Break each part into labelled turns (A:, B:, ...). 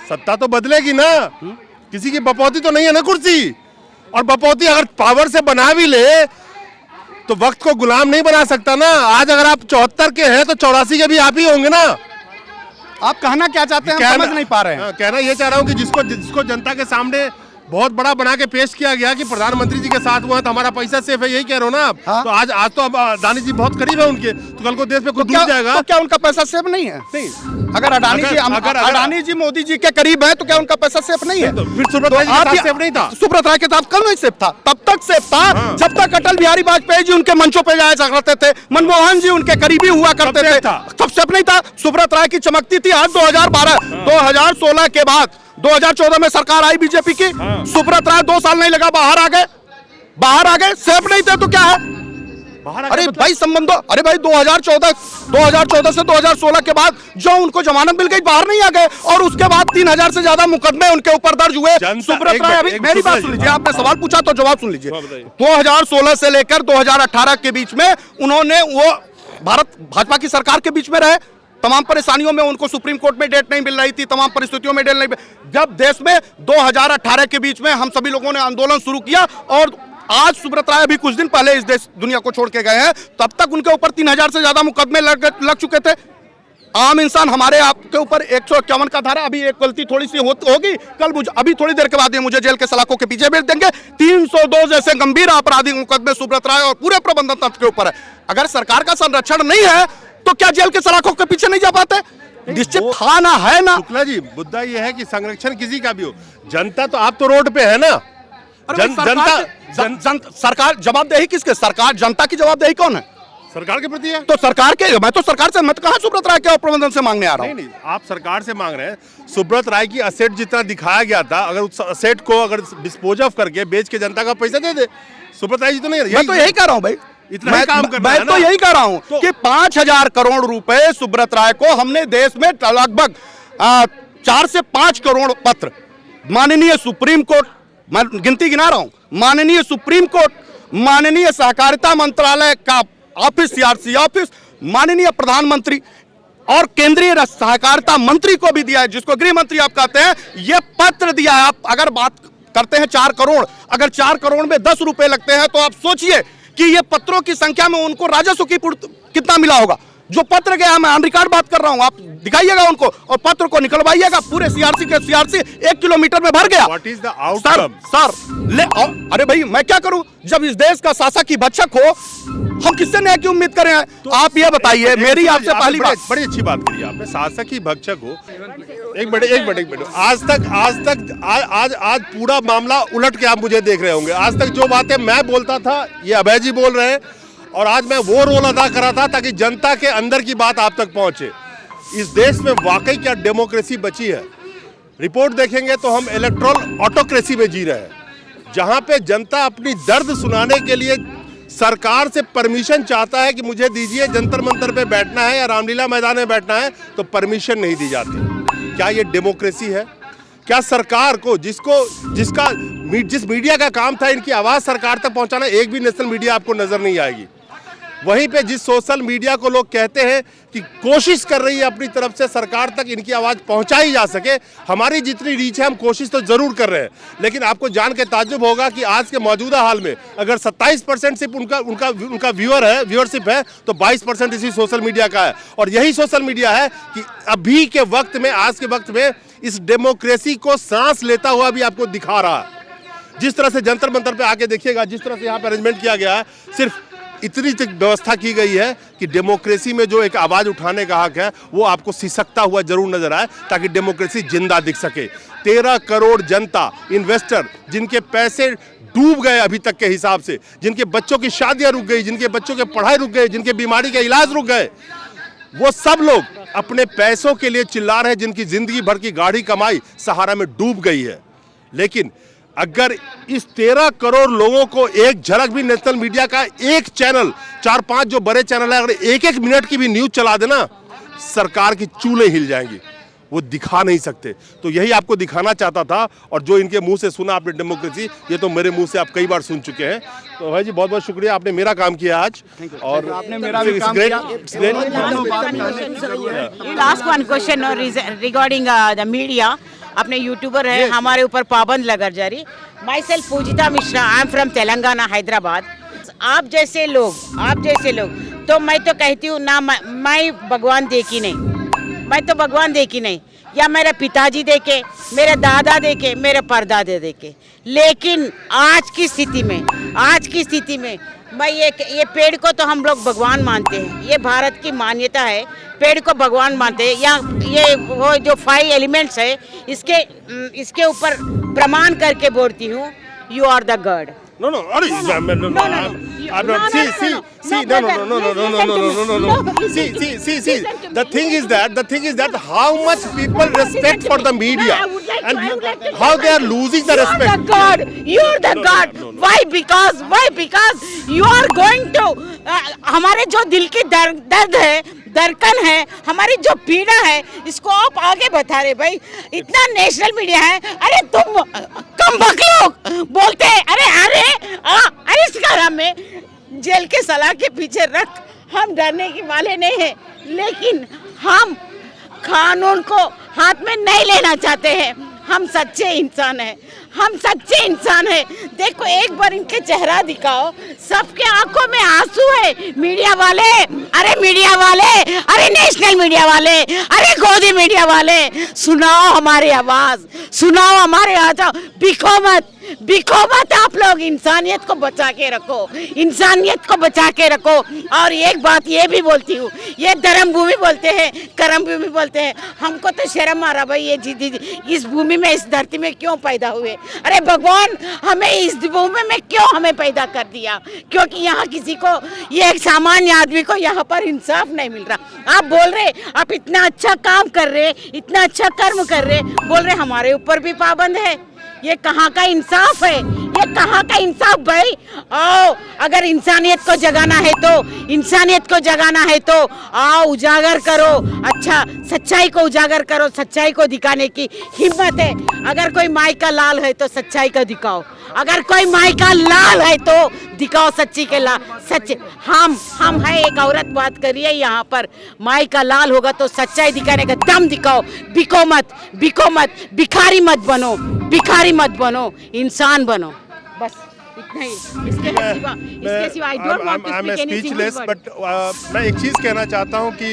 A: सत्ता तो बदलेगी ना, किसी की बपौती तो नहीं है ना कुर्सी। और बपौती अगर पावर से बना भी ले तो वक्त को गुलाम नहीं बना सकता ना। आज अगर आप 74 के हैं तो 84 के भी आप ही होंगे ना।
B: आप कहना क्या चाहते हैं, हम समझ नहीं पा रहे हैं।
A: कहना ये चाह रहा हूँ कि जिसको जनता के सामने बहुत बड़ा बना के पेश किया गया कि प्रधानमंत्री जी के साथ हुआ तो हमारा पैसा सेफ है, यही कह रहे हो ना आप।
B: हाँ?
A: तो आज तो अब अडानी जी बहुत करीब है उनके, तो कल को देश में कुछ डूब जाएगा।
B: तो क्या उनका पैसा सेफ नहीं है?
A: नहीं,
B: अगर अडानी जी मोदी जी के करीब है तो क्या उनका पैसा सेफ नहीं है?
A: तो फिर सुब्रत राय जी के साथ सेफ नहीं था।
B: सुब्रत राय के साथ कल नहीं सेफ था, तब तक सेफ था जब तक अटल बिहारी वाजपेयी जी उनके मंचों पे जाया करते थे, मनमोहन जी उनके करीबी हुआ करते थे, तब सेफ नहीं था। सुब्रत राय की चमकती थी। आज 2016 के बाद 2014 में सरकार आई बीजेपी की, सुब्रत राय 2 साल नहीं लगा बाहर आ गए, सेफ नहीं थे तो क्या है? अरे भाई संबंधों, अरे भाई 2014 से 2016 के बाद जो उनको जमानत मिल गई बाहर नहीं आ गए, और उसके बाद 3000 से ज्यादा मुकदमे उनके ऊपर दर्ज हुए। सुब्रत राय, अभी मेरी बात सुन लीजिए, आपने सवाल पूछा तो जवाब सुन लीजिए। 2016 से लेकर 2018 के बीच में उन्होंने वो भाजपा की सरकार के बीच में रहे। तमाम परेशानियों में उनको सुप्रीम कोर्ट में डेट नहीं मिल रही थी, तमाम परिस्थितियों में डेट नहीं। जब देश में 2018 के बीच में हम सभी लोगों ने आंदोलन शुरू किया, और आज सुब्रत राय अभी कुछ दिन पहले इस देश दुनिया को छोड़ के गए हैं, तब तक उनके ऊपर 3000 से ज्यादा मुकदमे लग चुके थे। आम इंसान हमारे आपके ऊपर 151 का धारा, अभी एक गलती थोड़ी सी होगी, कल मुझे अभी थोड़ी देर के बाद ये मुझे जेल के सलाखों के पीछे भेज देंगे। 302 जैसे गंभीर आपराधिक मुकदमे सुब्रत राय और पूरे प्रबंधन तंत्र के ऊपर है। अगर सरकार का संरक्षण नहीं है तो क्या जेल के सलाखों के पीछे नहीं जा पाते? निश्चित था ना, है ना।
A: शुक्ला जी, मुद्दा ये है कि संरक्षण किसी का भी हो, जनता तो आप तो रोड पे है ना।
B: सरकार जवाबदेही किसके? सरकार, जनता की जवाबदेही कौन है?
A: सरकार के प्रति है।
B: तो सरकार के, मैं तो सरकार से मत कहा सुब्रत राय के प्रबंधन से मांगने आ रहा हूं।
A: नहीं, आप सरकार से मांग रहे हैं। सुब्रत राय की असेट जितना दिखाया गया था, अगर उस असेट को अगर डिस्पोज ऑफ करके बेच के जनता का पैसा दे दे, सुब्रत राय जी तो नहीं।
B: मैं तो यही कह रहा हूं भाई,
A: इतना काम करना है ना।
B: मैं तो यही कह रहा हूं कि 5000 करोड़ रुपए सुब्रत राय को हमने देश में लगभग 4 से 5 करोड़ पत्र माननीय सुप्रीम कोर्ट, मैं गिनती गिना रहा हूं, माननीय सुप्रीम कोर्ट, माननीय सहकारिता मंत्रालय का ऑफिस, सीआरसी ऑफिस, माननीय प्रधानमंत्री और केंद्रीय सहकारिता मंत्री को भी दिया है, जिसको गृह मंत्री आप कहते हैं, यह पत्र दिया है। आप अगर बात करते हैं 4 करोड़, अगर 4 करोड़ में 10 रुपए लगते हैं तो आप सोचिए कि ये पत्रों की संख्या में उनको राजस्व की कितना मिला होगा। जो पत्र गया, मैं ऑन रिकॉर्ड बात कर रहा हूं, आप दिखाइएगा उनको और पत्र को निकलवाइएगा। पूरे सीआरसी 1 किलोमीटर में भर गया।
A: What is the outcome?
B: Sir अरे भाई मैं क्या करूं? जब इस देश का शासक ही भक्षक हो, हम किससे न्याय की उम्मीद करें? तो आप ये बताइए, मेरी आपसे पहली बात।
A: बड़ी अच्छी बात करी आपने, शासक ही भक्षक हो। एक मिनट, आज पूरा मामला उलट के आप मुझे देख रहे होंगे। आज तक जो बातें मैं बोलता था, ये अभय जी बोल रहे हैं, और आज मैं वो रोल अदा कर रहा था ताकि जनता के अंदर की बात आप तक पहुंचे। इस देश में वाकई क्या डेमोक्रेसी बची है? रिपोर्ट देखेंगे तो हम इलेक्ट्रल ऑटोक्रेसी में जी रहे हैं, जहां पे जनता अपनी दर्द सुनाने के लिए सरकार से परमिशन चाहता है कि मुझे दीजिए, जंतर मंतर पे बैठना है या रामलीला मैदान में बैठना है, तो परमिशन नहीं दी जाती। क्या ये डेमोक्रेसी है? क्या सरकार को जिस मीडिया का काम था इनकी आवाज सरकार तक पहुंचाना, एक भी नेशनल मीडिया आपको नजर नहीं आएगी। वहीं पे जिस सोशल मीडिया को लोग कहते हैं कि कोशिश कर रही है अपनी तरफ से सरकार तक इनकी आवाज़ पहुंचाई जा सके, हमारी जितनी रीच है हम कोशिश तो ज़रूर कर रहे हैं, लेकिन आपको जान के ताज्जुब होगा कि आज के मौजूदा हाल में अगर 27% सिर्फ उनका व्यूअरशिप है तो 22% इसी सोशल मीडिया का है। और यही सोशल मीडिया है कि अभी के वक्त में, आज के वक्त में इस डेमोक्रेसी को सांस लेता हुआ भी आपको दिखा रहा है। जिस तरह से जंतर मंतर पे आके देखिएगा, जिस तरह से यहाँ पे अरेंजमेंट किया गया है, सिर्फ इतनी व्यवस्था की गई है कि डेमोक्रेसी में जो एक आवाज उठाने का हक है वो आपको सिसकता हुआ जरूर नजर आए, ताकि डेमोक्रेसी जिंदा दिख सके। 13 करोड़ जनता, इन्वेस्टर, जिनके पैसे डूब गए अभी तक के हिसाब से, जिनके बच्चों की शादियां रुक गई, जिनके बच्चों के पढ़ाई रुक गए, जिनके बीमारी के इलाज रुक गए, वो सब लोग अपने पैसों के लिए चिल्ला रहे हैं, जिनकी जिंदगी भर की गाढ़ी कमाई सहारा में डूब गई है। लेकिन अगर इस 13 करोड़ लोगों को एक झलक भी नेशनल मीडिया का एक चैनल, 4-5 जो बड़े चैनल है, अगर एक मिनट की भी न्यूज चला देना, सरकार की चूलें हिल जाएंगी। वो दिखा नहीं सकते। तो यही आपको दिखाना चाहता था, और जो इनके मुंह से सुना आपने डेमोक्रेसी, ये तो मेरे मुंह से आप कई बार सुन चुके हैं। तो भाई जी बहुत बहुत शुक्रिया, आपने मेरा काम किया आज, और
B: आपने मेरा भी काम किया।
C: Last one question regarding the media. अपने यूट्यूबर है, हमारे ऊपर पाबंद लगा जा रही। Myself Pujita Mishra, I am from Telangana, Hyderabad. आप जैसे लोग तो मैं तो कहती हूँ ना, मैं भगवान देखी नहीं, मैं तो भगवान देखी नहीं, या मेरे पिताजी देखे, मेरे दादा देखे, मेरे परदादे देखे, लेकिन आज की स्थिति में मैं ये पेड़ को तो हम लोग भगवान मानते हैं, ये भारत की मान्यता है, पेड़ को भगवान मानते हैं। या ये वो जो 5 एलिमेंट्स है, इसके ऊपर प्रमाण करके बोलती हूँ, you are the god.
A: No, no, no, no, I'm not. See. The thing is that how much people respect for the media and how they are losing the respect.
C: You are the God. Why? Because you are going to हमारे जो दिल की दर्द है, दरकन है, हमारी जो पीड़ा है, इसको आप आगे बता रहे भाई। इतना नेशनल मीडिया है, अरे तुम कम लोग बोलते हैं, अरे इसका हमें जेल के सलाह के पीछे रख, हम डरने की वाले नहीं हैं, लेकिन हम कानून को हाथ में नहीं लेना चाहते हैं। हम सच्चे इंसान हैं, देखो एक बार इनके चेहरा दिखाओ, सबके आंखों में आंसू है। मीडिया वाले, अरे नेशनल मीडिया वाले, अरे गोदी मीडिया वाले, सुनाओ हमारी आवाज, बिको मत आप लोग, इंसानियत को बचा के रखो। और एक बात ये भी बोलती हूँ, ये धर्म भूमि बोलते हैं, कर्म भूमि बोलते हैं, हमको तो शर्म आ रहा भाई, ये इस भूमि में, इस धरती में क्यों पैदा हुए? अरे भगवान, हमें इस भूमि में क्यों हमें पैदा कर दिया? क्योंकि यहाँ किसी को, ये एक सामान्य आदमी को यहाँ पर इंसाफ नहीं मिल रहा। आप बोल रहे, आप इतना अच्छा काम कर रहे, इतना अच्छा कर्म कर रहे, बोल रहे हमारे ऊपर भी पाबंद है। ये कहाँ का इंसाफ भाई? आओ, अगर इंसानियत को जगाना है तो आओ, उजागर करो, अच्छा सच्चाई को उजागर करो, सच्चाई को दिखाने की हिम्मत है। अगर कोई माई का लाल है तो सच्चाई को दिखाओ, अगर कोई माई का लाल है तो दिखाओ सच्चे। हम है, एक औरत बात कर रही है यहाँ पर, माई का लाल होगा तो सच्चाई दिखाने का दम दिखाओ, बिको मत, भिखारी मत बनो, इंसान बनो, बस इतना ही। इसके सिवा I don't want to speak any single word.
A: But मैं एक चीज़ कहना चाहता हूँ कि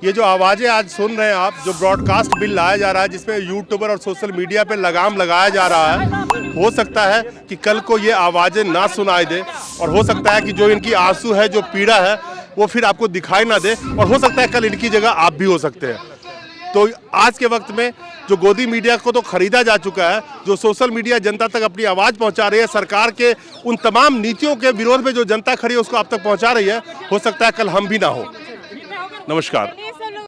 A: ये जो आवाज़ें आज सुन रहे हैं आप, जो ब्रॉडकास्ट बिल लाया जा रहा है, जिसमें यूट्यूबर और सोशल मीडिया पे लगाम लगाया जा रहा है, हो सकता है कि कल को ये आवाज़ें ना सुनाई दे, और हो सकता है कि जो इनकी आंसू है, जो पीड़ा है, वो फिर आपको दिखाई ना दे, और हो सकता है कल इनकी जगह आप भी हो सकते हैं। तो आज के वक्त में जो गोदी मीडिया को तो खरीदा जा चुका है, जो सोशल मीडिया जनता तक अपनी आवाज़ पहुंचा रही है, सरकार के उन तमाम नीतियों के विरोध में जो जनता खड़ी है उसको आप तक पहुंचा रही है, हो सकता है कल हम भी ना हो। नमस्कार।